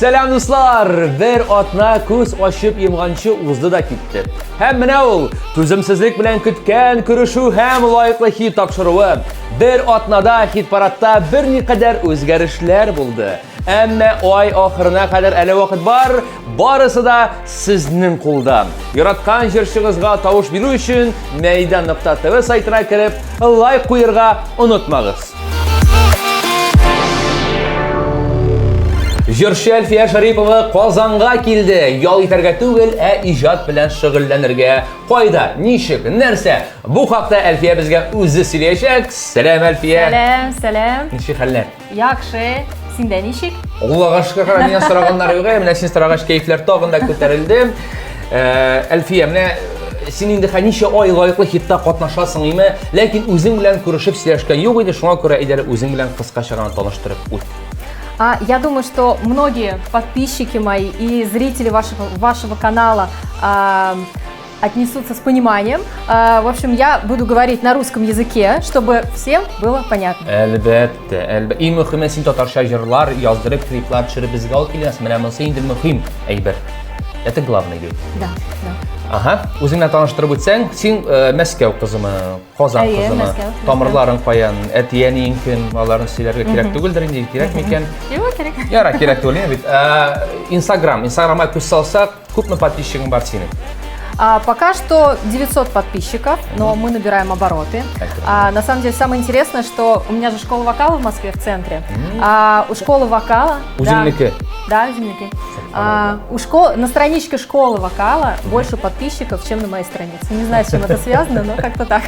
Selam dostlar. Bir atna ko'z ochib yemg'ancha o'zdi da ketdi. Ham mana ul tuzimsizlik bilan kutgan kurashuv ham loyiqli hit topshiruvi. Bir atnada hit paradda bir naqadar o'zgarishlar bo'ldi. Ammo oy oxirina qadar hali vaqt bor. Borisi da sizning qo'lda. Yaratgan jirshig'izga tovush berish uchun maydan.tv saytiga kirib, like qo'yirga unutmag'iz. Jirshi Alfiya Sharipova Qozonga keldi. Yo'l yetarga tug'il, ijod bilan shug'ullanirga. Qo'yda, nishik, narsa. Bu haqda Alfiya bizga o'zi so'zlashak. Salom Alfiya. Salom. Nishik hallar? Yaxshi. Senda nishik? Allohga shukr, men so'raganlar yo'q, men siz so'ragash kayflar tog'inda ko'tarildi. Alfiya, mana sen endi qancha oy loyiqli hitda qatnashasingmi, lekin o'zing bilan ko'rishib so'rashgan yo'q edi, shunga ko'ra idara o'zing bilan qisqacha tanishtirib o't. Я думаю, что многие подписчики мои и зрители вашего канала отнесутся с пониманием. В общем, я буду говорить на русском языке, чтобы всем было понятно. Elbette, elbette. En muhimi sen tatarcha jurlar yazdırıp, klipler çırıp bizga olib kelasizmi. Mana bu endi muhim ayber. Это главное говорит. Да. Aha, o'zingni tanishtirib o'tsang, sen Moskva qizimi, Qozon qizimi, tomirlaring qo'yan, etiyaning kim, ularni sizlarga kerak tug'ildir, endi kerakmikan? Yo'q, kerak. Yara kerak to'g'ri. Instagramga ko'z solsak, ko'pmi подписчигing bor sening? Пока что 900 подписчиков, но мы набираем обороты. На самом деле, самое интересное, что у меня же школа вокала в Москве в центре. У школы вокала... Да, земляки. На страничке школы вокала больше подписчиков, чем на моей странице. Не знаю, с чем это связано, но как-то так.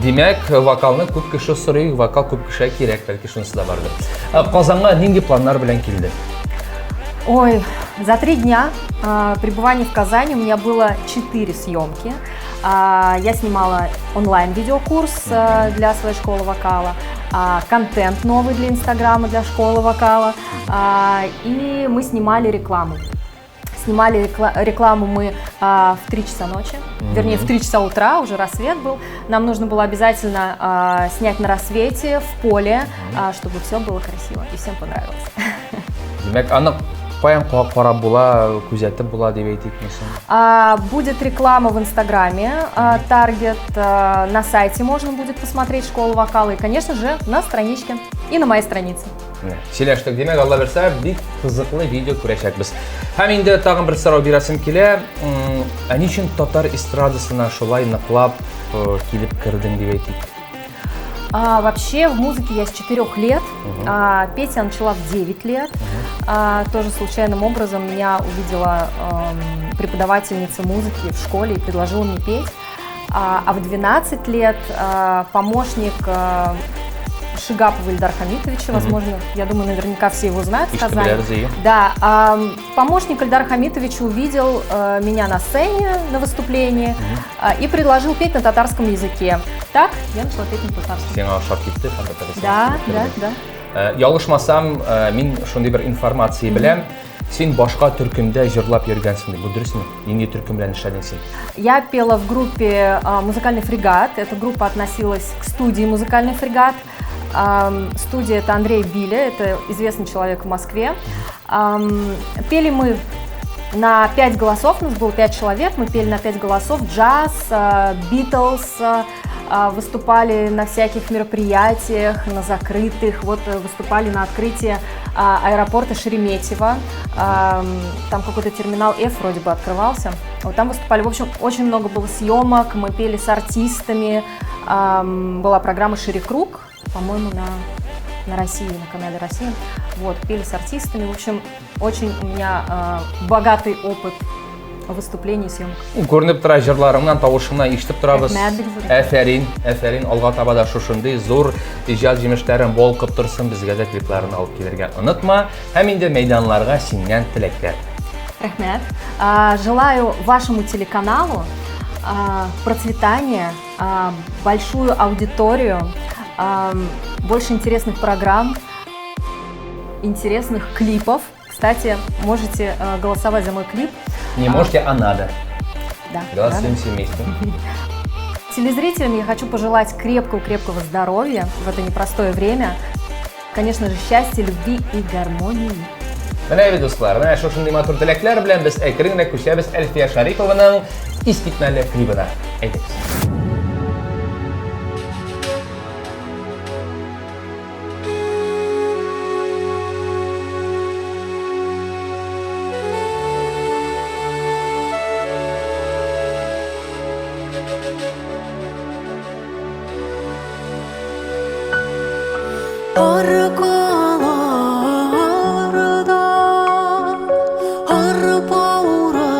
Demek vokalni ko'p kishi so'raydi, vokal ko'p kishiga kerak, balki shunisi da bordir. Qozonga nega planlar bilan keldi? Ой, за 3 дня пребывания в Казани у меня было 4 съемки. Я снимала онлайн-видеокурс для своей школы вокала, контент новый для Инстаграма, для школы вокала, и мы снимали рекламу. Снимали рекламу мы в 3 часа ночи, вернее в 3 часа утра, уже рассвет был. Нам нужно было обязательно снять на рассвете, в поле, чтобы все было красиво и всем понравилось. Demek aniq qo'yan qarab bo'la, kuzatib bo'la deb aytaylikmi? Будет реклама в Инстаграме, таргет, на сайте можно будет посмотреть школу вокала и, конечно же, на страничке и на моей странице. Сөйләштек, демек, Алла берсә, бик кызыклы видео күрәчәкбез. Һәм инде тагын бер сорау бирәсем килә. Ни өчен татар эстрадасына шулай ныклап килеп кирдең дип әйтик? Вообще в музыке я с 4 лет, петь я начала в 9 лет. Тоже случайным образом меня увидела преподавательница музыки в школе и предложила мне петь. А в 12 лет помощник Шигапова Ильдара Хамитовича, возможно, я думаю, наверняка все его знают в Казани. Да, помощник Ильдара Хамитовича увидел меня на сцене на выступлении и предложил петь на татарском языке. Так, я начала петь на татарском. Сен ашап китте, Да. Ялгышмасам, мин шундый бер информация беләм. Сен башка төркемдә җырлап йөргәнсең, бу дөресме? Нинди төркем белән эшләдең син? Я пела в группе «Музыкальный фрегат». Эта группа относилась к студии «Музыкальный фрегат». Студия — это Андрей Биля, это известный человек в Москве. Пели мы на 5 голосов, у нас было 5 человек, мы пели на 5 голосов джаз, Битлз, выступали на всяких мероприятиях, на закрытых, вот выступали на открытии аэропорта Шереметьево, там какой-то терминал F вроде бы открывался, вот там выступали, в общем, очень много было съемок, мы пели с артистами, была программа «Шире круг», по-моему, на России, на канале «Россия», вот, пели с артистами, в общем, очень у меня богатый опыт выступлений и съемок. Күренеп тора җырларыңнан, тавышыңнан ишетеп торабыз. Афәрин, алга таба да шушындый зур иҗат җимешләрен балкып торсын, безгә дә клипларын алып килергә онытма. Һәм инде мәйданларга синнән теләкләр. Рәхмәт. Желаю вашему телеканалу процветания, большую аудиторию, больше интересных программ, интересных клипов. Кстати, можете голосовать за мой клип. Не можете, а надо. Да. Голосуем все вместе. Телезрителям я хочу пожелать крепкого здоровья в это непростое время. конечно же, счастья, любви и гармонии. Менә бит дуслар, менә шушындый матур теләкләр белән без әкрен генә күчәбез Әлфия Шарипованың искитмәле клибына. Әйдәгез. Arkalarda arpa urayak,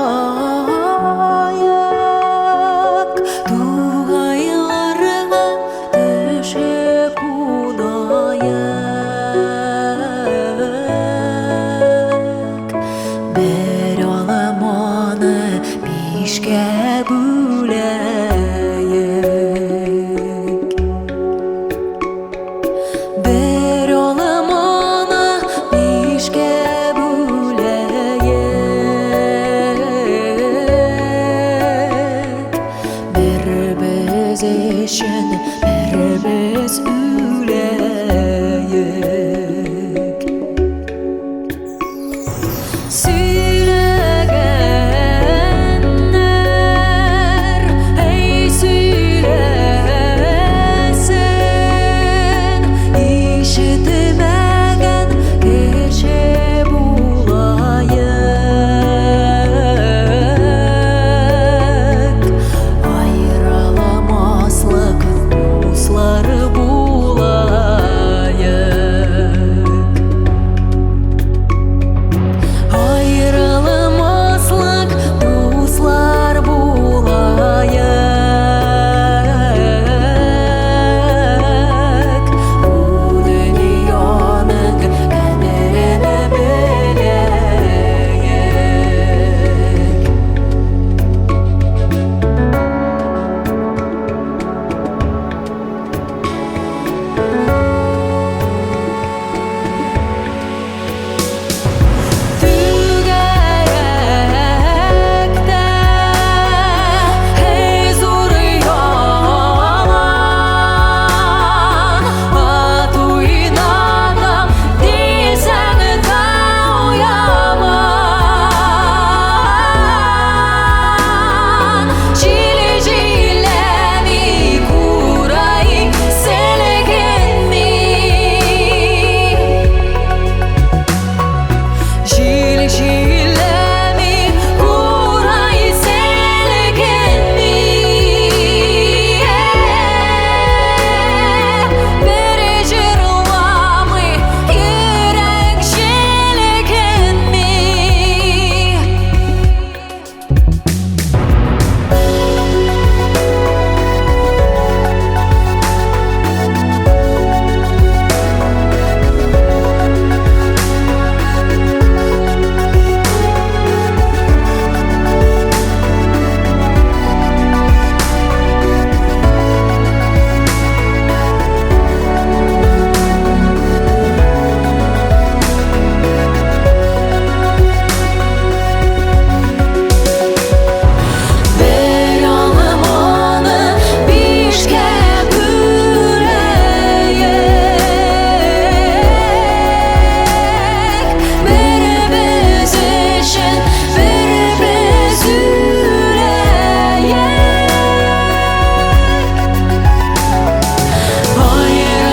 tuğaylarına düşüp unayak. Bir alamanı pişke büleyek. Bir olamana pişke büleyek. Bir biz için bir biz üleyek. Söyleyenler ey söylesin, işitmegen kişi bulayık. Ayrılamazlık dostları bulayık. Ayrılamazlık dostlar bulayık. Bu dünyanın kaderini bileyik. Tügeyekte hey zor yalan, atu inanam desen de uyaman. Çile çilemi kurayı selgenmi. Çile çilemi kurayı selgenmi. Bir jırlamı yürek çelgenmi. Bir alamanı pişke büleyek. Bir biz için bir biz üleyek.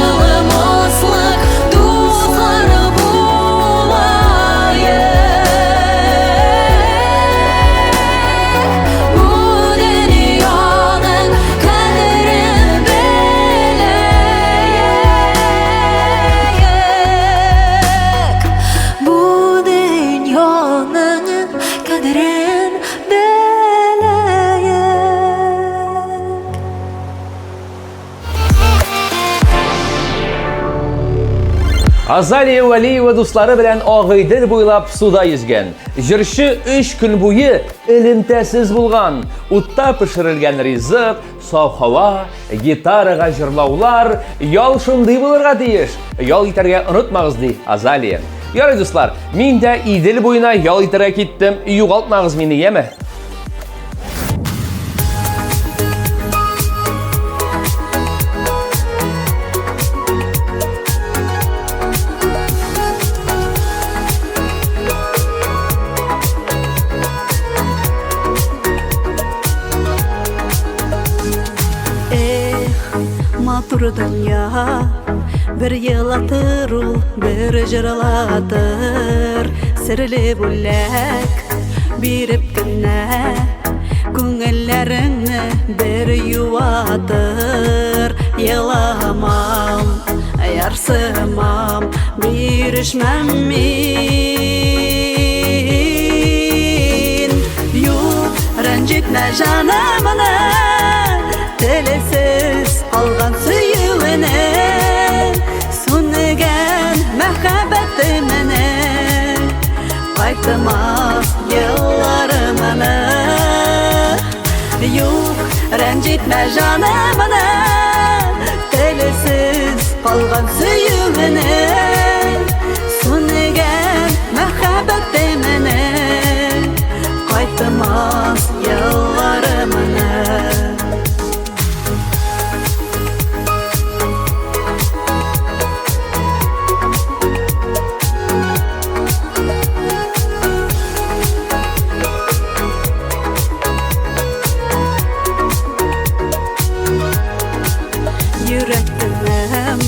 Ayrılamazlık dostlar bulayık. Bu dünyanın kaderini bileyik. Bu dünyanın kaderini bileyik. Азалия Валиева дуслары белән Агыйдел буйлап суда йөзгән. Җырчы 3 көн буе элемтәсез булган. Утта пешерелгән ризык, саф һава, гитарага җырлаулар, ял шундый булырга тиеш. Ял итәргә онытмагыз ди Азалия. Ярый дуслар, мин дә Идел буена ял итәргә киттем. Югалтмагыз мине, яме? Матур dünya bir yılatır ul, bir jırlatır. Sirli bullak birip günne, Күңелләреңне bir yuvatır. Yılamam, yarsımam, birişmem min. Yok, rencitme canımını, Telesiz algan suyuğunu, Sünnigen mehabbetimini, Qaytımaz yıllarımını. Yok, rencitme canımını, Telesiz kalgan suyuğunu, Sünnigen mehabbetimini, Qaytımaz yıllarımını. Yürektim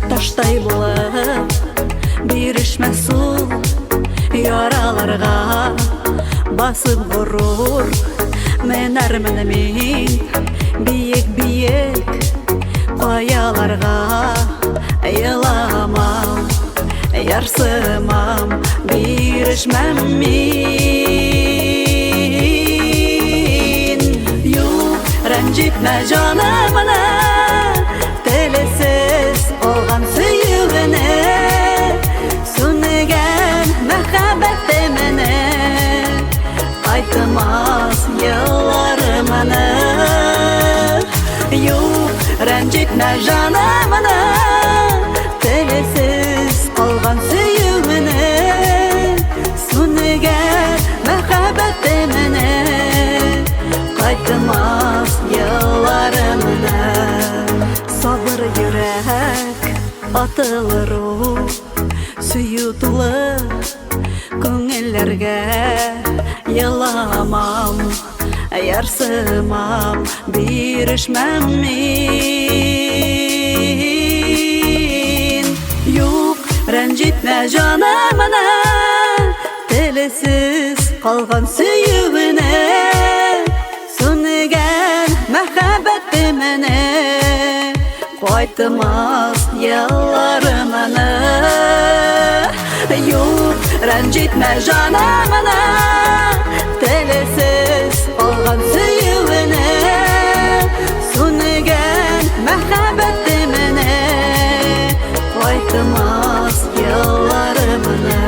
taştay bulub, birişmez ul yaralarga basıp vurur. Menermin min biyek kayalarga, Yılamam, yarsımam, birişmem min. Yok, rencitme canımını, Telesiz olgan suyuğunu, Sünnigen mehabbetimini, Qaytımaz yıllarımını. Yok, rencitme canımını, Telesiz olgan suyuğunu, Sünnigen mehabbetimini, Qaytımaz yıllarımını. Sabır yürek atılır o, Suyutulu köngüllerge, Yılamam, yarsımam, birişmem min. Yok, rencitme canımını, Telesiz kalgan suyuğunu, Sünnigen mehabbetimini, Qaytımaz yıllarımını. Yok, rencitme canımını, Telesiz olgan suyuğunu, Sünnigen mehabbetimini, Qaytımaz yıllarımını.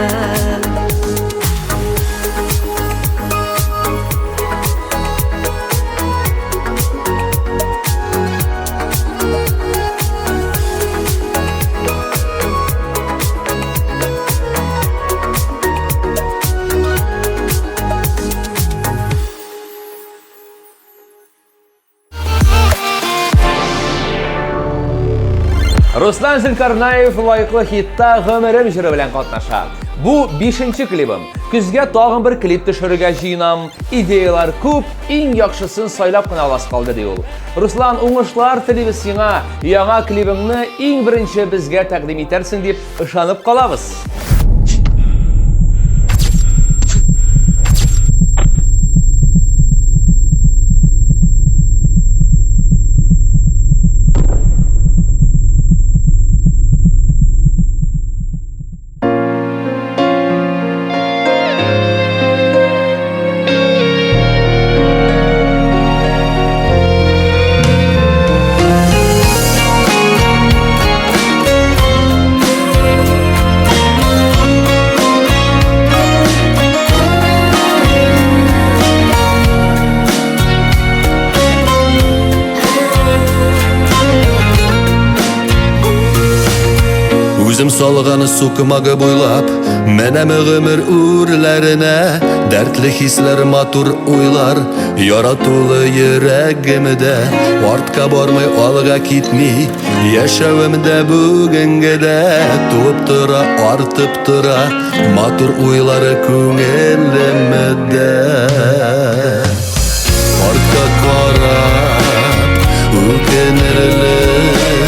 Ruslan Zilkarnayev layıqlı hitта Гомерем җыры белән катнаша. Bu 5-нче клибым. Күзгә тагын бер клип төшерергә җыенам. Идеялар күп, иң яхшысын сайлап кына аласы калды ди ул. Руслан, уңышлар телибез сиңа. Яңа клибыңны иң беренче безгә тәкъдим итәрсең дип ышанып калабыз. Үзім салғаны сукымағы бойлап, Менәм ғөмір үрләрінә, Дәртлі хислер матур уйлар, Яратулы йөрәгемдә, Артка бармай алға китми, Яшәвемдә бүгенгедә, Туып тора, артып тора, Матур уйлары күңелемдә. Артка карап, үкенерлек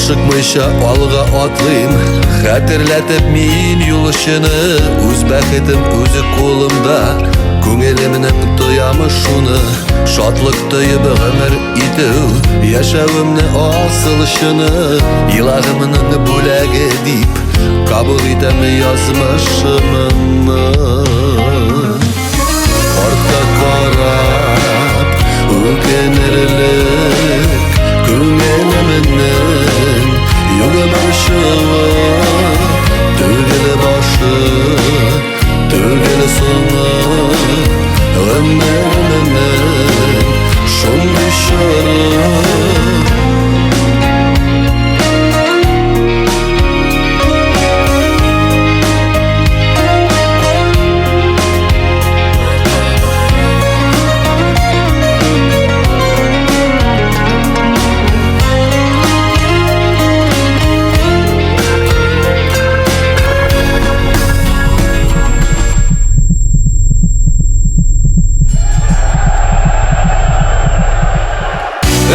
Ашыкмыйша алга атлыйм, хәтерләтеп мин юлышыны. Үз бәхетем үзе кулымда, күңелемнең тоямы шуны. Шатлык тоеп гомер итү, яшәвемне асылышыны. Илагымның бүләге дип, кабул итәм язмышымны. Артка карап, үкенерлек күңелемнең югы башыма. Түгел башы, түгел соңы, гомеремнең шундый чоры.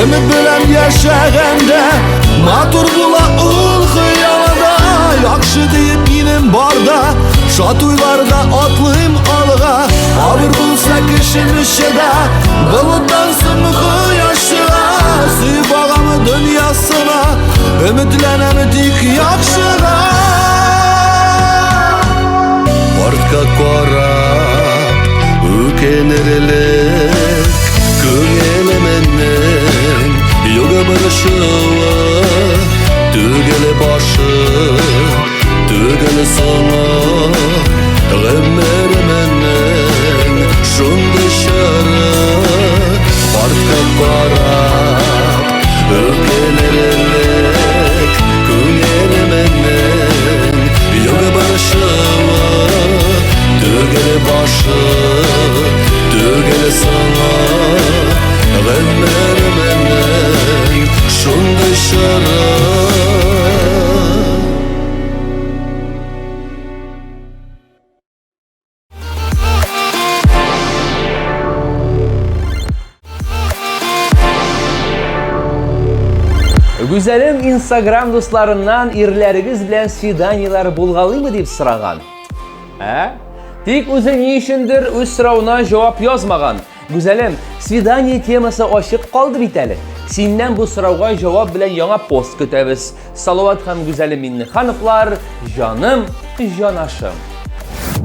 Ümit bilen yaşaganda matur bula ul xıyalada. Yakşı deyip inim barda, şat uylarda atlıyım alga. Abir bulsa kişim işede, buluttan sımıkı yaşığa. Sıyıp ağamı dünyasına, ümitlenem dik yakşığa. Ortka korap, ükenirlik күңелемнең югы барышыла. Түгел башы, түгел соңы, гомеремнең шундый чоры. Артка карап, үкенерлек күңелемнең югы барышыла. Түгел башы, түгел соңы, гомеремнең шундый чоры. Güzelim Instagram dostlarından irleriniz bilen svidaniyalar bulgalıyımı deyip sıragan. Тик үзе ни өчендер үз сорауына җавап язмаган. Güzelim, свидание темасы ачык калды бит әле. Синнән бу сорауга җавап белән яңа пост көтәбез. Салават һәм Güzelim Миннехановлар, җаным, җанашым.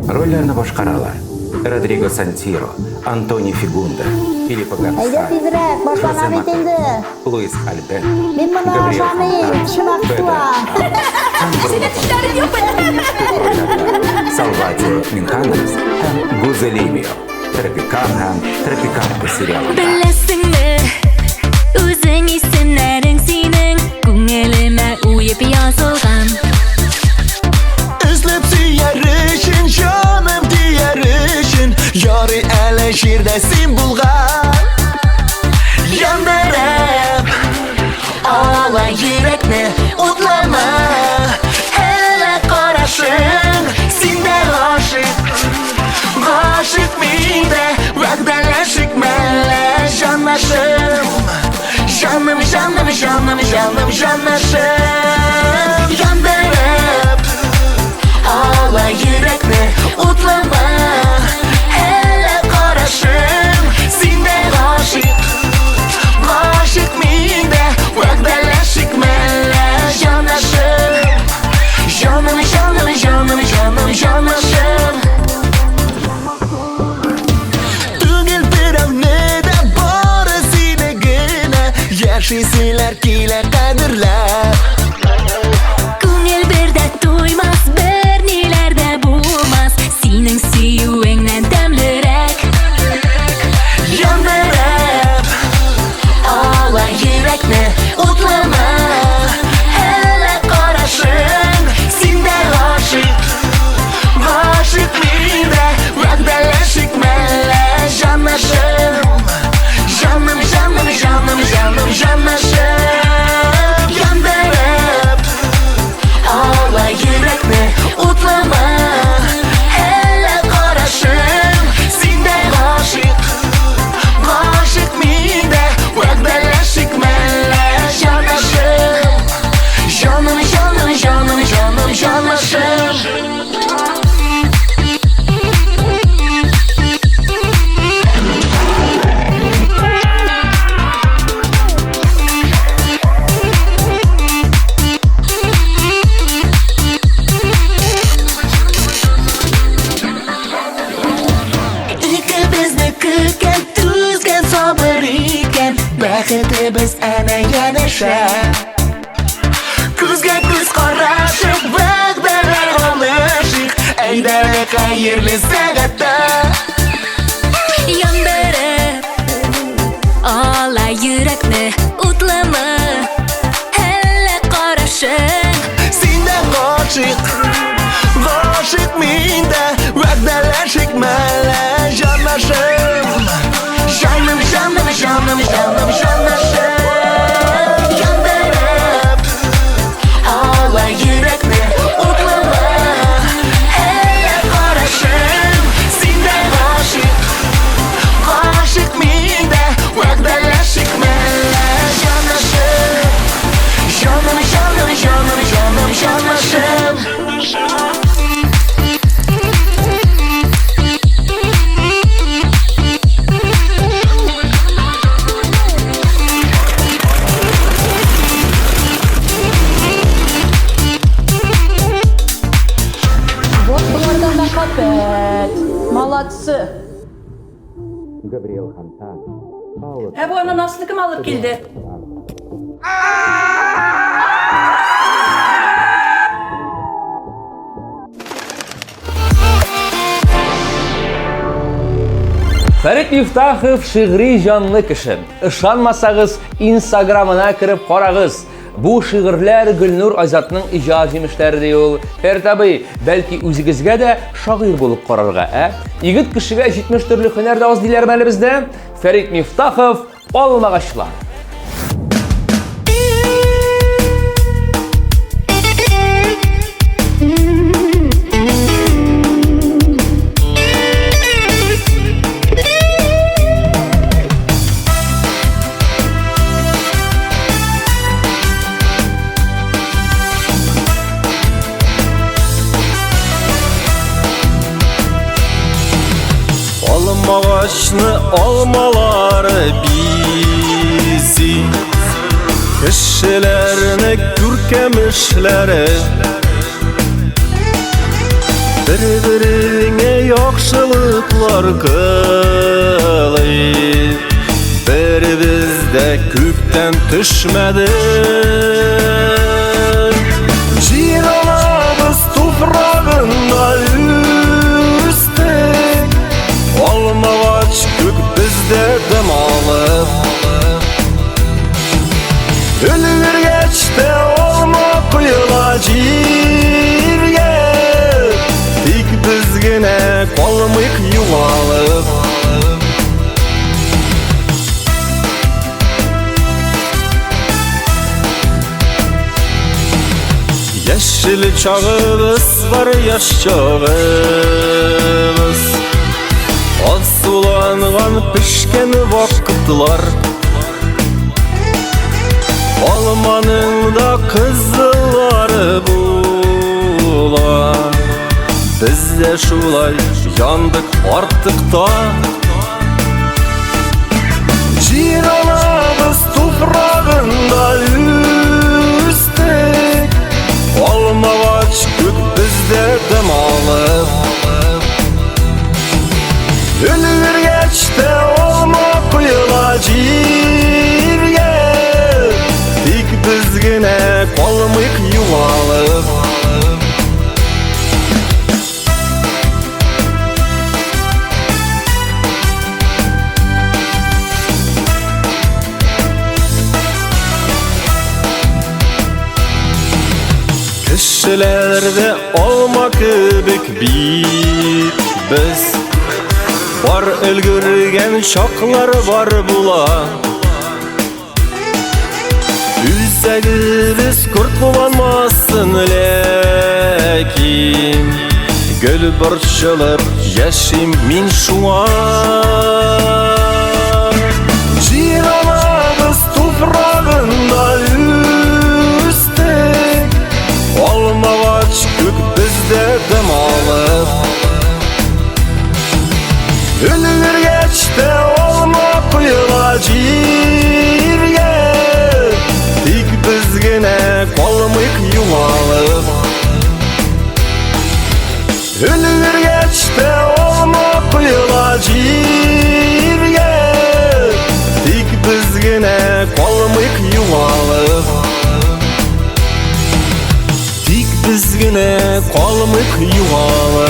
Рольләрне башкаралар. Родриго Сантиро, Антони Фигунда, Филиппо Гарсия, Әйдә тизрәк, башлана бит инде. Луис Альбен, Мин моны Габриэль ашамыйм, Фонтана, чынлап туа. Салватио Минханес һәм Гузелимио. Тропикан һәм Тропиканка сериалында. Беләсеңме, үзең исемнәрең синең күңелемә уеп язылган. Özlep siyerişin, canım diyerişin. Yarı ele şirdesin bulgan. Yandarım, ağla yürekne utlama. Hele karışın, sinde aşık. Aşık mıydı, vakdeleşik mele canlaşım. Canım, canım, canım, canım, canlaşım. Yandarım, ağla yürekne utlama. Hele karışım, sinde aşık. Aşık mıydı, vakdeleşik mele canlaşım. Canım, canım, canım, canım, canlaşım. Түгел берәүне бары сине генә яшисейләр килә кадерләп. Күңел бердә туймас, берниләр дә булмас, синең сөюеңнән тәмлерәк. Яндырып, ала йөрәкне утлама. Әле карашың, синдә гашык. Гашык миңдә вәгъдәләшик мәллә җанашым. Җаным, җаным, җаным, җаным, җанашым. Бақыты біз әне янеша Күзге күз қарашық Бағдалар қалышық Әйдәлі қайырлы сағатта Yandırıp Ala yürekni utlama Hele qarashın Сенден ғашық Ғашық менде Бағдалашық мәлі жанашым Жаным, жаным, жаным, жаным, жанашым Yandırıp Ala yürekni utlama Hele qarashın Senden ғашық Ғашық менде Бағдалашық мәлі жанашым Жаным, жаным, жаным, жаным, жанашым Вот бұлардан да қапет. Молодцы. Габриэл Ханта. Бұл ананасыны кім алып келді? Фәрит Мифтахов шигъри жанлы кеше. Ышанмасагыз, Инстаграмына кіріп қарагыз. Бу шигырьләр Гөлнур Азатның иҗат җимешләре ди ул. Фәртабый, бәлки үзегезгә дә шагыйрь булып карарга, Егет кешегә 70 төрле һөнәр дә аз диләр мәле бездә. Фәрит Мифтахов, алмагачлар. Алмағашны алмалары бизи Кішілеріні күркемішлері Бір-біріңе яқшылықлар қылы Бір бізде көктен түшмәді Жиналабыз туфрағында үстік Алмағач көк бізде дым алып Өлгіргечте алма құйыла жерге Тек бізгіне қалмық юғалып Яшіл чағыбыз бар яш чағыбыз Асуланған пішкен вақытлар Алманың да қызылары була Біз де шулай яндық артықта Жер алабыз туфрағында үстік Алмағач көк бізде дым алып Өлгіргечте алма құйыла жерге Тек бізгіне қалмық юғалып Кішілерде алма көбік бит біз Бар өлгірген шақлар бар була Үзәгіміз күрт боланмасын ләкин Гүл борчылып яшим мин шуа Жер алабыз туфрағында үстік Алмағач көк бізде дым алып Өлгіргечте алма құйыла жерге Тек бізгіне қалмық юғалып Өлгіргечте алма құйыла жерге Тек бізгіне Kalmık yuvalı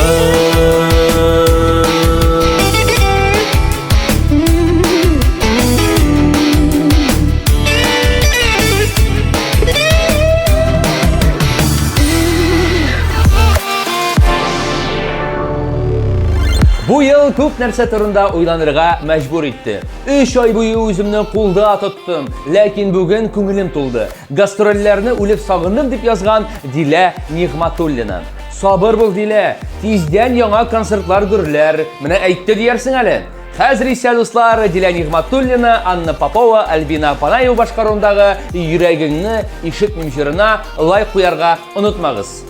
Bu yıl көп нәрсә турында уйланырга мәҗбүр итте. 3 ай буе үземне кулда тоттым, ләкин бүген күңелем тулды. Гастрольләрне үлеп сагындым дип язган Дилә Нигъматуллина. Сабыр бул Дилә, тиздән яңа концертлар күрләр. Менә әйтте диярсең әле. Хәзер исә дуслар, Дилә Нигъматуллина, Анна Попова, Альбина Панаева башкаруындагы Йөрәгеңне ишетмим җырына лайк куярга онытмагыз.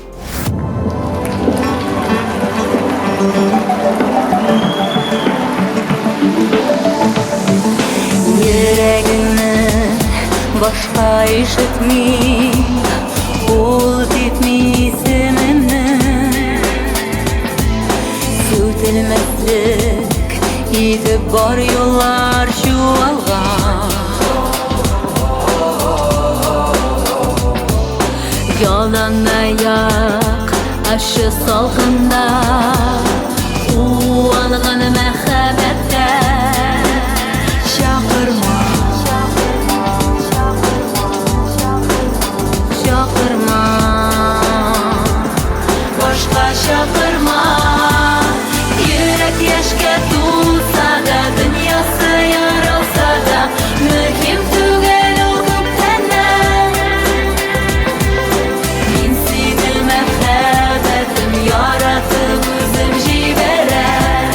Yüreğini başka işitmi, ol titmi isimimni. Sütilmezlik yitip bar yollar şu alga. Yoldan ayak aşı salkında, uğalğın mehabette. Şakırma, şakırma, başka şakırma. Yürek yaşka tulsa da, dünyası yarılsa da, mühim tügel o köptenden. Min seni mehabetim yaratıp özüm jiberen.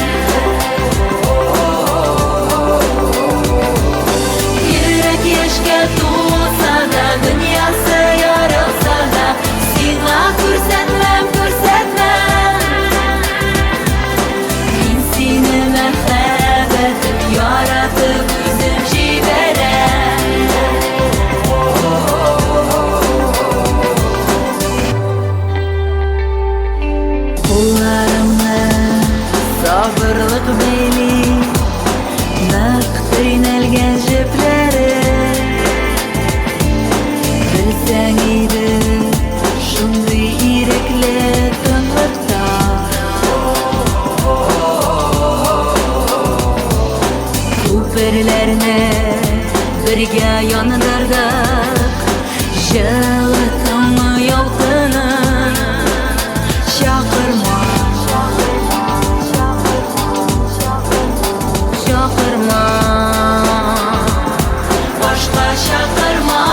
Yaşka tulsa da, dünyası yarılsa da, sana görsetmem, görsetmem. Min seni mehabetim yaratıp özüm jiberen. Kullarımda sabırlık beyli, naktirin elgen jipleri. Bilsen idi şunday irekli tınlıkta. Kuperlerine birge yandırdık, jığıtımı yolkını. Şakırma, şakırma, başka şakırma.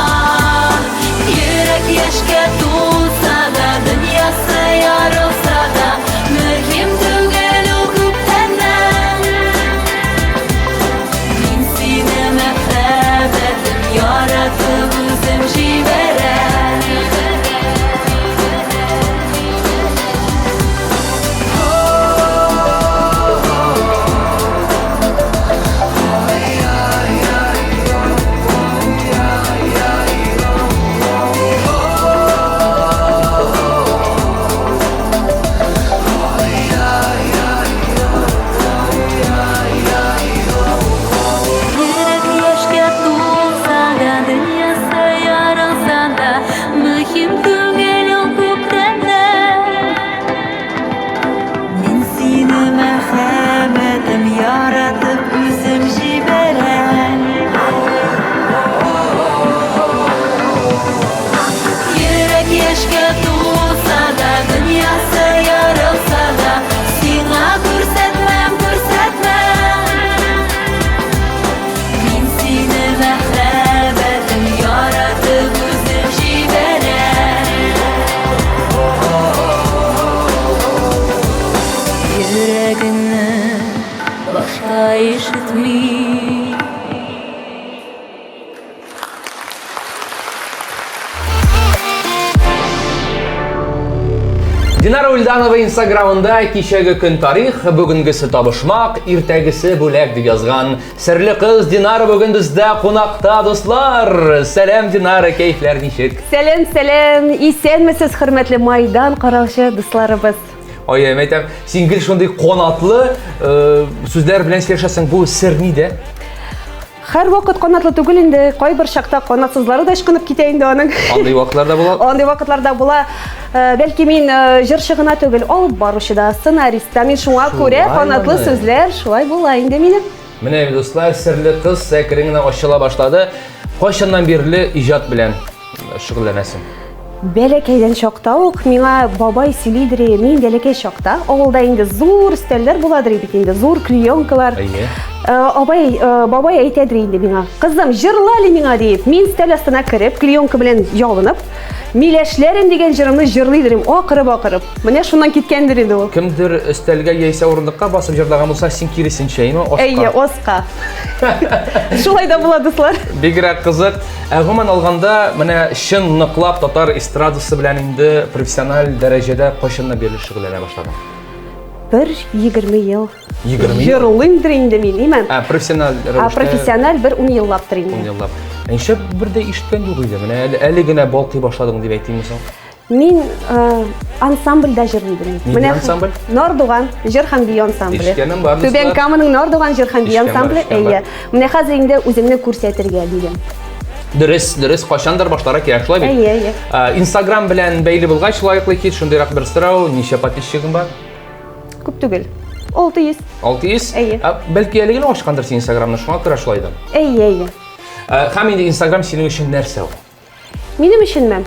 Yürek yaşka tulsa da, dünyası yarılsa da, mühim tügel o köptenden. Min seni mehabetim yaratıp özüm jiberen. Yürek yaşka tulsa da, dünyası yarılsa da, mühim tügel o köptenden. Min seni mehabetim yaratıp özüm jiberen. Yürek yaşka tulsa da, dünyası yarılsa da, sana görsetmem, görsetmem. Min seni mehabetim yaratıp özüm jiberen. Yüreğini başka işitmi. Динара Ульданова инстаграмында кичәге көн тарих, бүгенгесе табышмак, иртәгесе бүләк дип язган. Серле кыз Динара бүген бездә кунакта, дуслар. Сәлам Динара, кәйфләр ничек? Сәлем, сәлем, исәнмесез, хөрмәтле майдан караучы дусларыбыз. Ой, әйтәм, син гел шундый канатлы сүзләр белән сөйләшәсең, бу сер нидә? Һәр вакыт канатлы түгел инде, кайбер чакта канатсызлары да ышкынып китә инде аның. Андый вакытларда була. Андый вакытларда була. Бәлки мин җырчы гына түгел, алып баручы да, сценарист та. Мин шуңа күрә канатлы моны. сүзләр шулай була инде минем. Менә дуслар, серле кыз сәкерен генә ачыла башлады. Кайчаннан бирле иҗат белән шөгыльләнәсең? Бәләкәйдән чакта ук миңа бабай сөйлидер, мин бәләкәй чакта авылда инде зур стәлләр буладыр бит инде, зур клеенкалар. Әйе. Бабай әйтәдер инде миңа, кызым, җырлали миңа дип. Мин стәл астына кереп, клеенка белән ябынып, миләшләрем дигән җырымны җырлыйдырым, акырып. Менә шуннан киткәндер инде ул. Кемдер өстәлгә яисә урындыкка басып җырлаган булса, син киресенчә, Әйе, оска. Шулай да була, дуслар. Бигрәк кызык. Гомумән алганда, менә чын ныклап татар эстрадасы белән инде профессиональ дәрәҗәдә кайчаннан бирле шөгыльләнә башладың? 20 ел. 20 ел. Җырлыймдыр инде мин, имән. Профессиональ рәвештә. Профессиональ бер 10 еллаптыр инде. 10 еллап. Әншә бер дә ишеткән юк иде. Менә әле генә балкый башладың дип әйтимме соң? Мин ансамбльдә җырлыйдым. Нинди ансамбль? Нордуган җыр һәм бию ансамбле. Ишеткәнем бар, дуслар. Түбән Каманың Нордуган җыр һәм бию Ишеткән бар, ансамбле. ишеткән бар. Әйе. Менә хәзер инде үземне күрсәтергә дидем. Дөрес, кайчандыр баштара кирәк шулай бит. Әйе. Instagram белән бәйле булгач, лаеклы хит, шундыйрак бер сорау, ничә подписчигың бар? Күп түгел. 600. 600? Әйе. Бәлки әле генә ачкандыр син Instagramны, шуңа күрә шулай да. Әйе. Һәм инде Instagram синең өчен нәрсә ул? Минем өченме?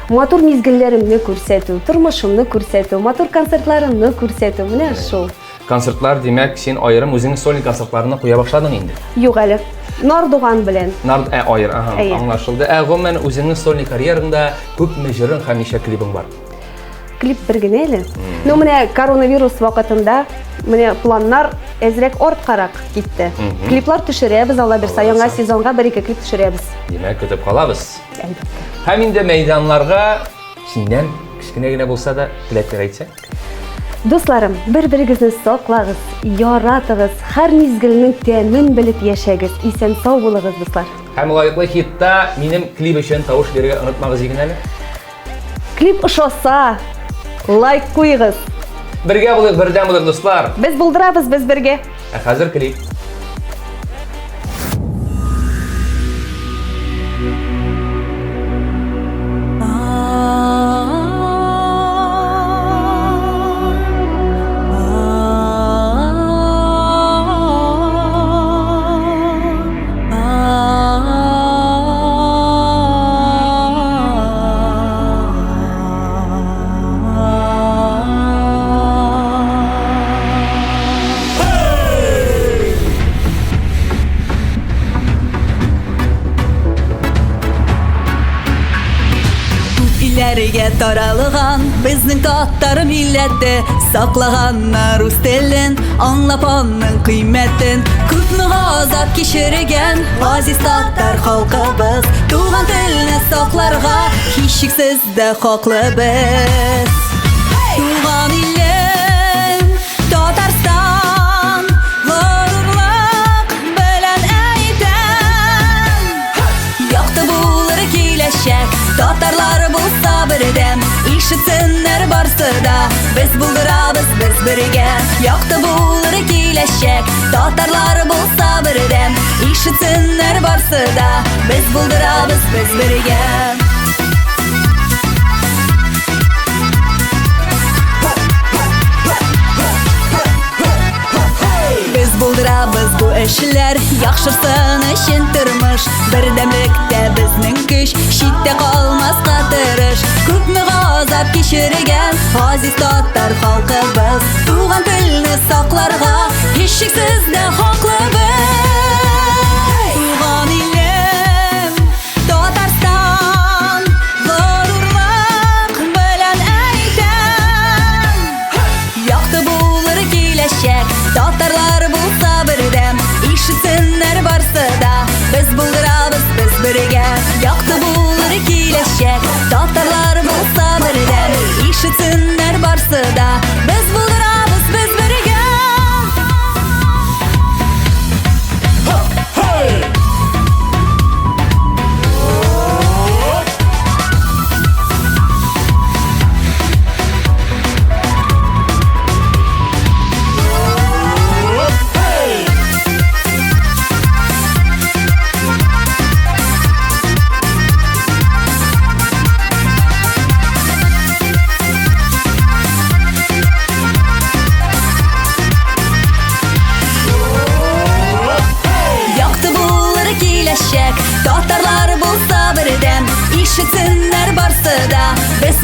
Матур мизгелләремне күрсәтү, тормышымны күрсәтү, матур концертларымны күрсәтү, менә шул. Концертлар, димәк, син аерым үзеңнең сольник концертларны куя башладың инде. Юк әле. Нордуган белән. Аер, аңлашылды. Гомумән үзеңнең сольник карьераңда күпме җырың һәм ничә клипың бар? Клип бер генә әле. Ну менә коронавирус вакытында менә планнар әзрәк арткарак китте. Клиплар төшерәбез, Алла бирсә, яңа сезонга 1-2 клип төшерәбез. Димәк, көтеп калабыз. Әлбәттә. Һәм инде мәйданларга синнән кичкенә генә булса да теләкләр әйтсә. Дусларым, бер-берегезне саклагыз, яратыгыз, һәр мизгелнең тәмен белеп яшәгез. Исән сау булыгыз, дуслар. Һәм лаеклы хитта минем клип өчен тавыш бирергә онытмагыз икән әле. Клип ошаса, лайк куйгыз. Бергә булыйк, бердәм булыйк, дуслар. Без булдырабыз, без бергә. Хәзер клип. Илләргә таралган безнең татар милләте, саклаганнар үз телен, аңлап аның кыйммәтен. Күпме газап кичергән газиз татар халкыбыз, туган телне сакларга һичшиксез дә хаклыбыз. Туган илем Татарстан, горурлык белән әйтәм, якты булыр киләчәк, татарлар булса бердәм, ишетсеннәр барсы да, без булдырабыз без бергә. Якты булыр киләчәк, татарлар булса бердәм, ишетсеннәр барсы да, без булдырабыз без бергә. Без булдырабыз бу эшләр, яхшырсын өчен тормыш. Бердәмлектә безнең көч, читтә калмаска тырыш. Күпме газап кичергән газиз татар халкыбыз, туган телне сакларга һичшиксез дә хаклыбыз. Туган илем Татарстан, горурлык белән әйтәм, якты булыр киләчәк, татарлар булса бердәм, ишетсеннәр барсы да, без булдырабыз без бергә. Якты булыр киләчәк, татарлар булса бердәм, ишетсеннәр барсы да, без булдырабыз без бергә.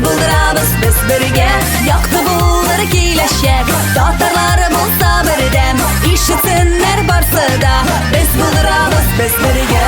bulduramiz biz birga. Yoqdi buldir keylashak. Dotarlari bo'lsa birdam. Eshitsinlar barsida. Biz bulduramiz biz birga.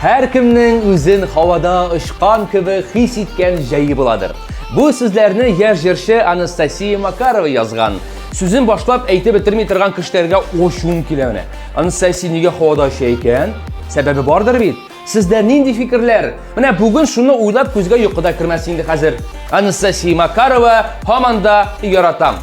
Her kimning o'zin havada ushqon kabi his etgan joyi bo'ladir. Bu so'zlarni yash jirshi Anastasiya Makarova yozgan. So'zin boshlab aytib bitirmay turgan kishlarga o'shun keladi. Anastasiya nega havada ekan? Sababi bordir bit. Sizlarning fikrlar. Mana bugun shuni o'ylab ko'zga yo'qida kirmasinglar hozir. Anastasiya Makarova hamanda yaratam.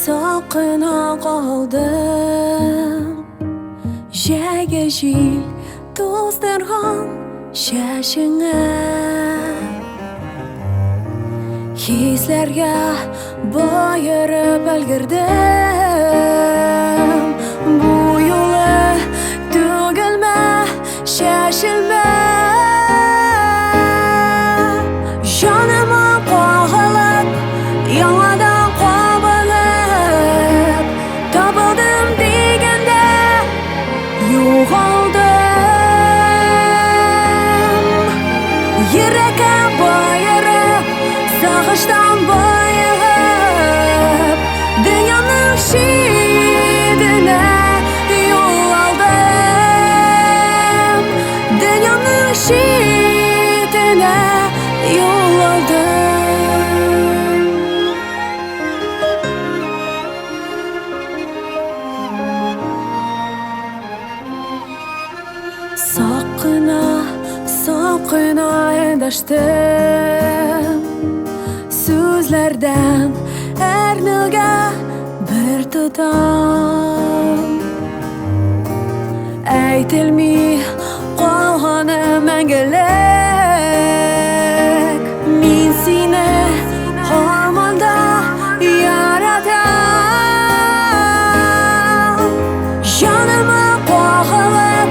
Soqina qoldim. Jagajil do'starxon shashing'a. Hislarga boyirib ulgurdim. Bu yo'li tugilma, shashilma. Jonimni qo'g'ilib, yondan qo'bilib, topildim deganda yo'qoldim. Yurakka boyirib, sog'ishdan boyib, dunyoning shidini yo'l oldim. Dunyoning shidini yo'l oldim. Soqina endashdim. So'zlardan arnilga bir tutam. Aytilmay qolgani mangulik. Men seni hamanda yaratam. Jonimni qo'g'ilib,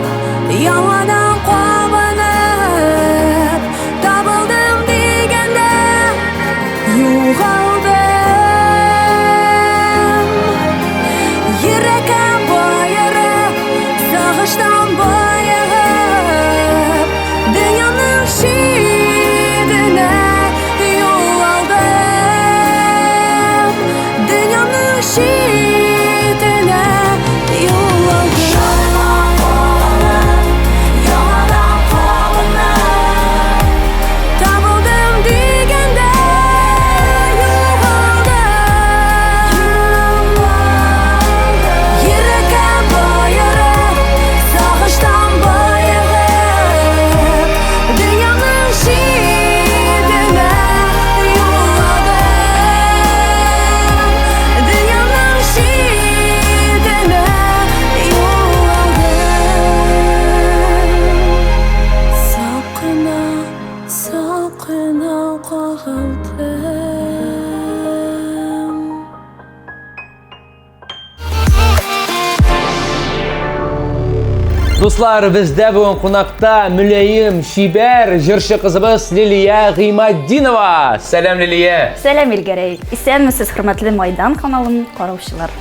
yondan qo'bilib, topildim deganda yo'qoldim. Yurakka boyirib, sog'ishdan boyib, dunyoning shidini yo'l oldim. Dunyoning shidini yo'l oldim. Yondan qo'bilib, topildim deganda yo'qoldim. Yurakka boyirib, sog'ishdan boyib, dunyoning shidini yo'l oldim. Dunyoning shidini yo'l oldim. Soqina qoldim. Do'stlar, bizda bugun qonaqda mulayim, shibar, jirshi qizimiz Liliya G'iymaddinova. Salom Liliya. Selam Ilgaray. İstenmisiz hürmetli Maydan kanalının qarovchilar.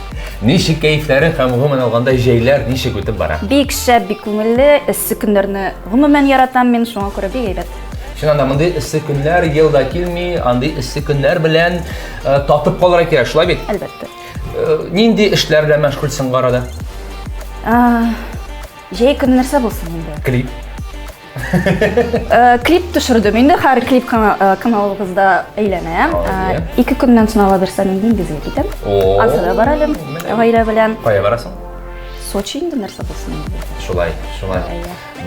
Ничек кәйфләрең һәм гомумән алганда җәйләр ничек үтеп бара? Бик шәп, бик күңелле, эссе көннәрне гомумән яратам мин, шуңа күрә бик әйбәт. Чыннан да мондый эссе көннәр елда килми, андый эссе көннәр белән татып калырга кирәк, шулай бит? Әлбәттә. Нинди эшләр белән мәшгульсең арада? Җәй көнне нәрсә булсын инде? Клип. Клип төшердем инде, һәр клип каналыбызда әйләнә. Ай, 2 көннән соң ала берсәм инде диңгезгә китәм. О, Асада баралым, гаилә белән. Кая барасың? Сочи инде нәрсә булсын инде. Шулай.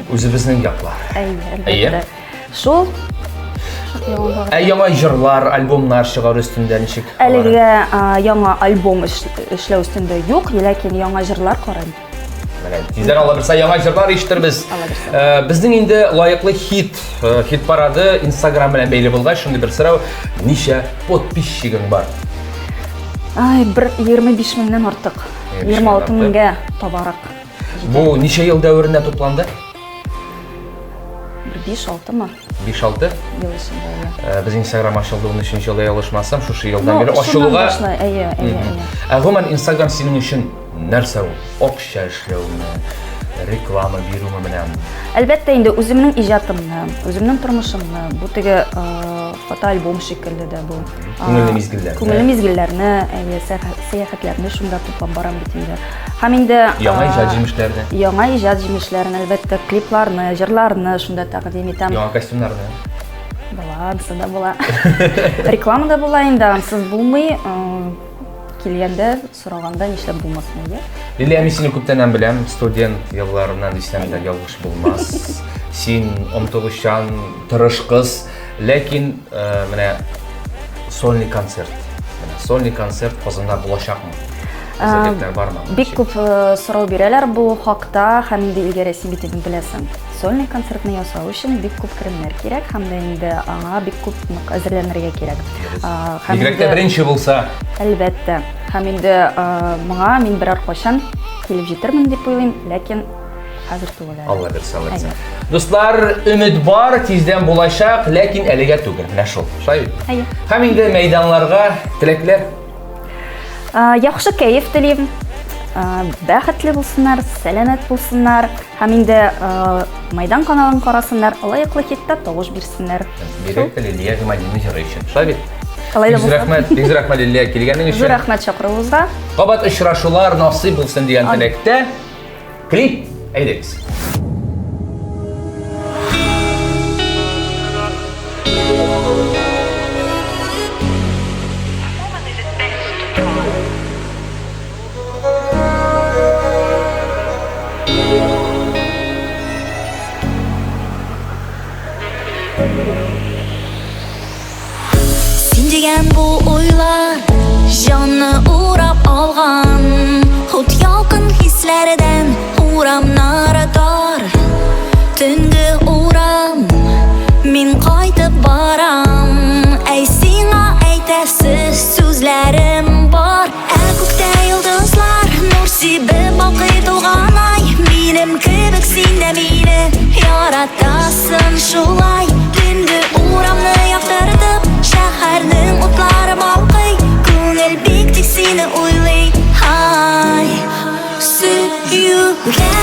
Үзебезнең яклар. Әлбәттә. Шул. Яңа җырлар, альбомнар чыгару өстендә ничек? Әлегә яңа альбом эшләү өстендә юк, ләкин яңа җырлар карыйм. Тиздән ала берсә яңа җырлар ишетербез. Безнең инде лаеклы хит парады Instagram белән бәйле булгач, шундый бер сорау, ничә подписчигың бар? 25 меңнән артык. 26 меңгә табарак. Бу ничә ел дәверендә тупланды? 5-6 ма? 5-6. Ел эчендә. Без Instagram ачылды 13 елда ялгышмасам, шушы елдан бери ачылуга. Гомумән Instagram синең өчен нәрсә ул? Акча эшләүме, реклама бирүме белән? Әлбәттә инде үземнең иҗатымны, үземнең тормышымны, бу теге фотоальбом шикелле дә бу. Күңелле мизгелләр. Күңелле мизгелләрне, сәяхәтләрне шунда туплап барам бит инде. Һәм инде Яңа иҗат җимешләрне. Яңа иҗат җимешләрен, әлбәттә, клипларны, җырларны шунда тәкъдим итәм. Яңа костюмнарны. Була, ансыз да була. Реклама да була инде, ансыз булмый. Килгәндә, сораганда нишләп булмасын инде. Лилия, мин сине күптән беләм, студент елларыннан дисәм дә ялгыш булмас. Син омтылучан, тырыш кыз, ләкин менә сольный концерт. Сольный концерт Казанда булачакмы? Әзерлектәр бармы? Бик күп сорау бирәләр бу хакта, һәм инде илгәрі син бит беләсең. Сольный концертны ясау өчен бик күп керемнәр кирәк, һәм дә инде аңа бик күп әзерләнергә кирәк. Бигрәк тә беренче булса. Әлбәттә. Һәм инде моңа мин берәр качан килеп җитермен дип уйлыйм, ләкин хәзер түгел. Алла бер сәламәт. Дуслар, өмид бар, тиздән булачак, ләкин әлегә түгел. Менә шул. Шулай бит? Һәм инде мәйданларга теләкләр. Яхшы кәеф телим. Бәхетле булсыннар, сәламәт булсыннар, һәм инде Майдан каналын карасыннар, лаеклы хитта тавыш бирсеннәр. Бигрәк тә Лилия Гыймадинны җыры өчен. Шулай бит? Калай да булсын. Бик рәхмәт Лилия килгәнең өчен. Зур рәхмәт чакыруыгызга. Кабат очрашулар насыйп булсын дигән теләктә. Клип әйдәгез. Син дигән бу уйлар җанны урап алган, хут ялкын хисләрдән урамнары тар. Төнге урам, мин кайтып барам, әй сиңа әйтәсез сүзләрем бар. Күктә йолдызлар нур сибеп балкый туган ай, минем кебек син дә мине яратасың шулай. Төнге урамны яктыртып, шәһәрнең утлары балкый, күңел бик тик сине уйлый. Ай, сөюгә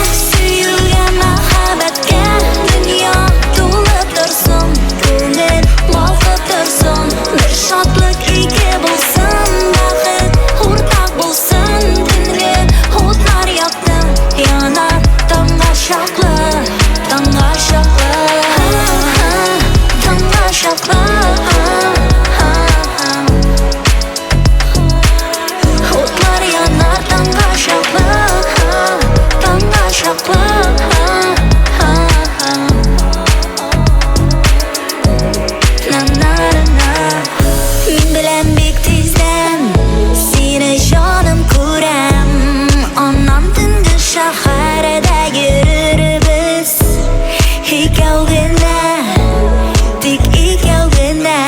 мәхәббәткә дөнья тулы торсын, күңел балкып торсын, бер шатлык ике булсын, бәхет уртак булсын. Төнге утлар якты, яна таңга чаклы, таңга чаклы, таңга чаклы. Утлар янар таңга чаклы, таңга чаклы. Мин белән бик тиздән сине җаным күрәм, аннан төнге шәһәрдә йөрербез. Икәү генә, тик икәү генә,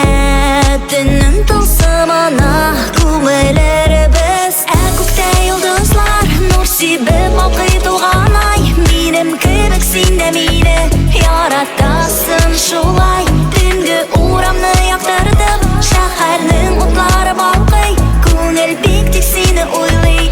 төннең тылсымына күмелербез. Күктә йолдызлар нур сибеп балкый туган ай, минем кебек син дә мине яратасың шулай. Төнге урамны яктыртып, шәһәрнең утлары балкый, күңел бик тик сине уйлый.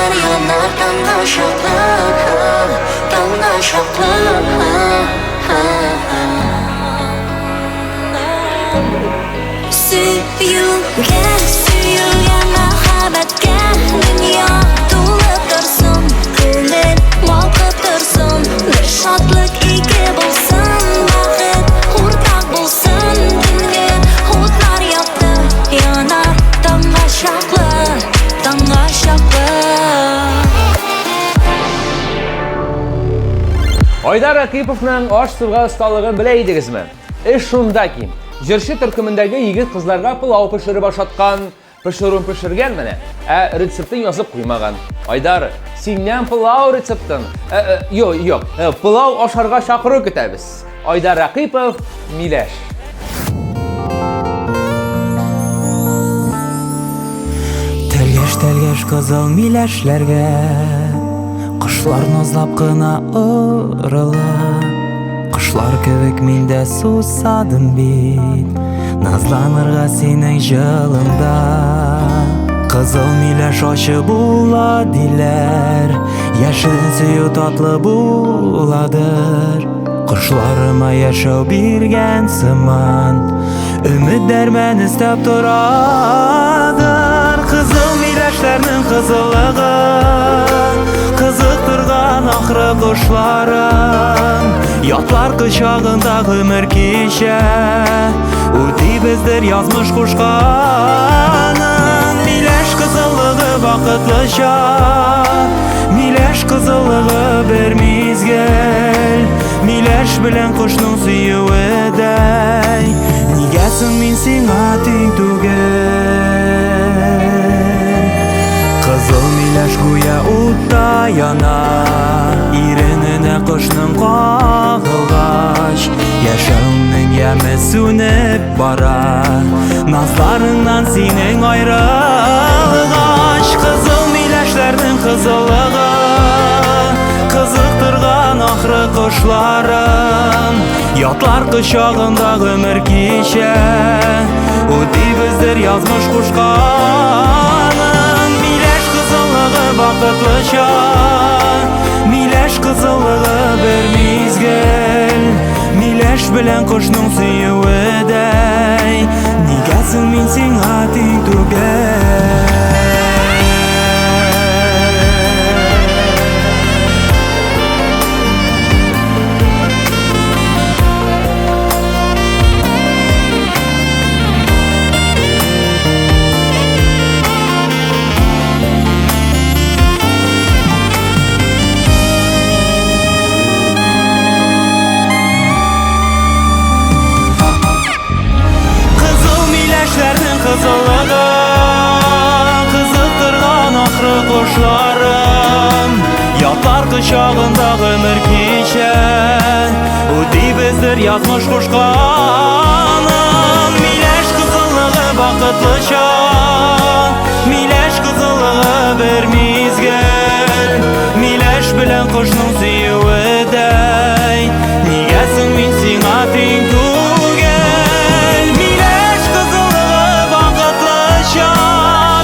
Yanar yanar tanga şaklı Tanga şaklı Suyuge mahabbatga Dünya to'lib tursin Ko'ngil balqib tursin Bir shodlik ega bo'lsin Baxit o'rtaq bo'lsin Tungi o'tlar yoqdi Yanar tanga shaqli Tanga shaqli Айдар Рақиповның аш суга осталыгын беләйдегезме? Шунда ки, җырчы төркемендәге егет кызларга пылау пешереп ашаткан, пешерүн пешергән менә, рецептын язып куймаган. Айдар, синнән пылау рецептын, пылау ашарга чакыру көтәбез. Айдар Рақипов, Миләш. Тәлгәш кызыл миләшләргә Кышлар назлап кына урыла Кышлар кебек мин дә сусадым бит Назланырга синең җылыңда Кызыл миләш ачы була диләр Яшел сөю татлы буладыр Кышларыма яшәү биргән сыман Өмет дәрмән истәп торадыр Кызыл миләшләрнең кызыллыгы Кызыктырган ахры кошларым Ятлар кочагында гомер кичә Үтибездер язмыш кушканын Миләш кызыллыгы вакытлыча Миләш кызыллыгы бер мизгел Миләш белән кошның сөюедәй Нигә соң мин сиңа тиң түгел Кызыл миләш гүя утта яна Ирененә кошның кагылгач Яшәүнең яме сүнеп бара Назларыңнан синең аерылгач Кызыл миләшләрнең кызыллыгы Кызыктырган ахры кошларым Ятлар кочагында гомер кичә Үтибездер язмыш кушканын Миләш кызыллыгы вакытлыча Миләш кызыллыгы бер мизгел Миләш белән кошның сөюедәй Нигә соң мин сиңа тиң түгел Кызыллыгы Кызыктырган ахры кошларым Ятлар кочагында гомер кичә Үтибездер язмыш кушканым Миләш кызыллыгы вакытлыча Миләш кызыллыгы бер мизгел Миләш белән кошның сөюедәй Нигә соң мин сиңа тиң түгел Миләш кызыллыгы вакытлыча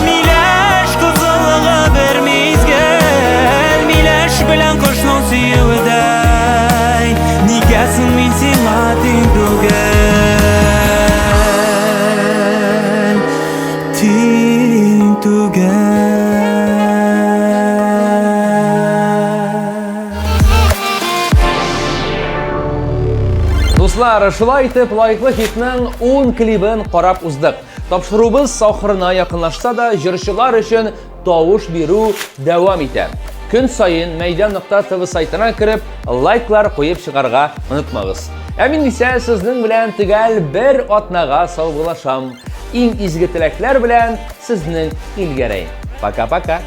Миләш кызыллыгы бер мизгел Миләш белән кошның сөюедәй Нигә соң мин сиңа тиң түгел Тиң түгел Дуслар, шулай итеп лайыклы хитнең 10 клибын карап уздык. Тапшырубыз ахырына якынлашса да, җырчылар өчен тавыш бирү дәвам итә. Көн сайын Мәйдан.тв сайтына кереп, лайклар куеп чыгарга онытмагыз. Мин исә сезнең белән төгәл бер атнага саубулашам. Иң изге теләкләр белән сезнең Илгәрәй. Пока-пока.